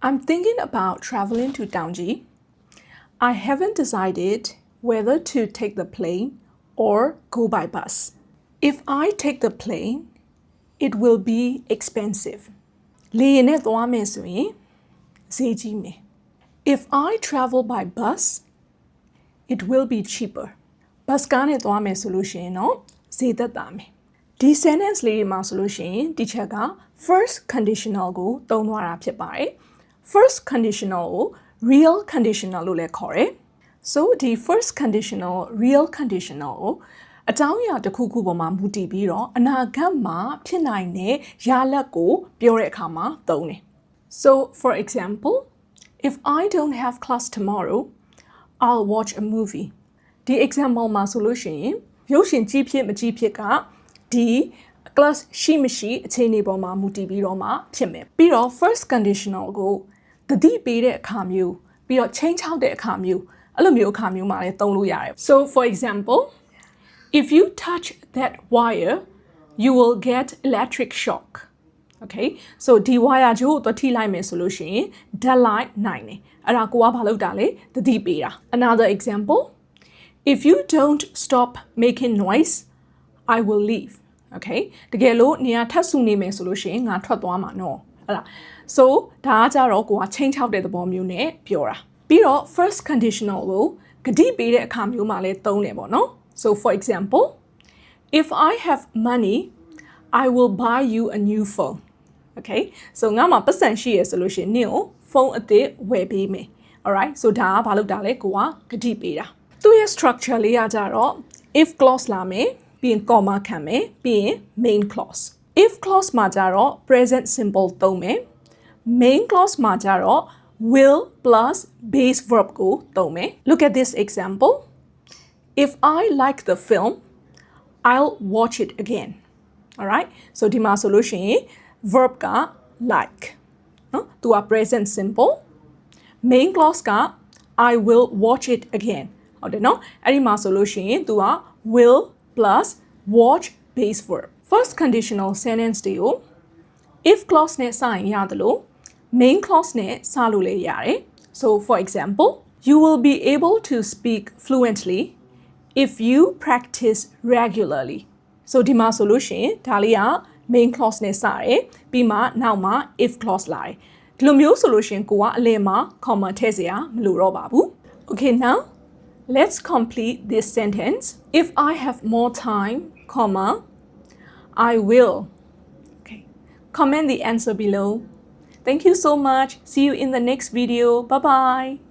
I'm thinking about traveling to Taunji. I haven't decided whether to take the plane or go by bus. If I take the plane, it will be expensive. လေယာဉ်နဲ့သွားမယ်ဆိုရင်ဈေးကြီးမယ်. If I travel by bus, it will be cheaper. Bus ကားနဲ့သွားမယ်ဆိုလို့ရှိရင်တော့ဈေးသက်သာမယ်. ဒီ sentence လေးတွေမှာဆိုလို့ရှိရင် teacher က first conditional ကိုသုံးသွားတာဖြစ်ပါတယ်. First conditional ကို real conditional လို့လည်းခေါ်တယ်. So ဒီ first conditional real conditional ကိုအကြောင်းအရာတစ်ခုခုပေါ်မှာမူတည်ပြီးတော့အနာဂတ်မှာဖြစ်နိုင်တဲ့ရလဒ်ကိုပြောတဲ့အခါမှာသုံးတယ်. So for example, if I don't have class tomorrow, I'll watch a movie. ဒီ example မှာဆိုလို့ရှိရင်ရုပ်ရှင်ကြည့်ဖြစ်မကြည့်ဖြစ်ကဒီ class ရှိမရှိအခြေအနေပေါ်မှာမူတည်ပြီးတော့မှဖြစ်မယ်. ပြီးတော့ first conditional ကိုသတိပေးတဲ့အခါမျိုးပြီးတော့ချိန်ချောက်တဲ့အခါမျိုးအဲ့လိုမျိုးအခါမျိုးမှာလည်းသုံးလို့ရတယ်. So for example, if you touch that wire, you will get electric shock. Okay? So ဒီ wire ကြိုးကိုထိလိုက်မယ်ဆိုလို့ရှိရင် dead light နိုင်တယ်. အဲ့ဒါကိုကဘာလုပ်တာလဲသတိပေးတာ. Another example, if you don't stop making noise, I will leave. Okay? တကယ်လို့နေရာထပ်ဆူနေမယ်ဆိုလို့ရှိရင်ငါထွက်သွားမှာနော်. ဟုတ်လား. So ဒါကကြတော့ကိုကချိန်ချောက်တဲ့သဘောမျိုးနဲ့ပြောတာ. ပြီးတော့ first conditional ကိုဂတိပေးတဲ့အခါမျိုးမှာလည်းသုံးတယ်ပေါ့နော်. So for example, if I have money, I will buy you a new phone. Okay? So ငါမှာပတ်စံရှိရဆိုလို့ရှိရင်နင့်ကိုဖုန်းအသစ်ဝယ်ပေးမယ်. Alright? So ဒါကဘာလုပ်တာလဲကိုကဂတိပေးတာ. သူ့ရဲ့ structure လေးကကြတော့ if clause လာမယ်ပြီးရင် comma ခံမယ်ပြီးရင် main clause. If clause မှာကြတော့ present simple သုံးမယ်. Main clause မှာကြတော့ will plus base verb ကိုသုံးမယ်. Look at this example. If I like the film, I'll watch it again. Alright? So ဒီမှာဆိုလို့ရှိရင် verb က like. နော်? သူက present simple. Main clause က I will watch it again. ဟုတ်တယ်နော်? အဲ့ဒီမှာဆိုလို့ရှိရင်သူက will plus watch base verb. First conditional sentence တွေကို if clause နဲ့စရင်ရတယ်လို့ main clause နဲ့စလို့လည်းရတယ်. So for example, you will be able to speak fluently if you practice regularly. So ဒီမှာဆိုလို့ရှိရင်ဒါလေးက main clause နဲ့စတယ်ပြီးမှနောက်မှာ if clause လာတယ်. ဒီလိုမျိုးဆိုလို့ရှိရင်ကိုကအလယ်မှာ comma ထည့်စရာမလိုတော့ပါဘူး. Okay, now let's complete this sentence. If I have more time, comma, I will. Okay. Comment the answer below. Thank you so much. See you in the next video. Bye-bye.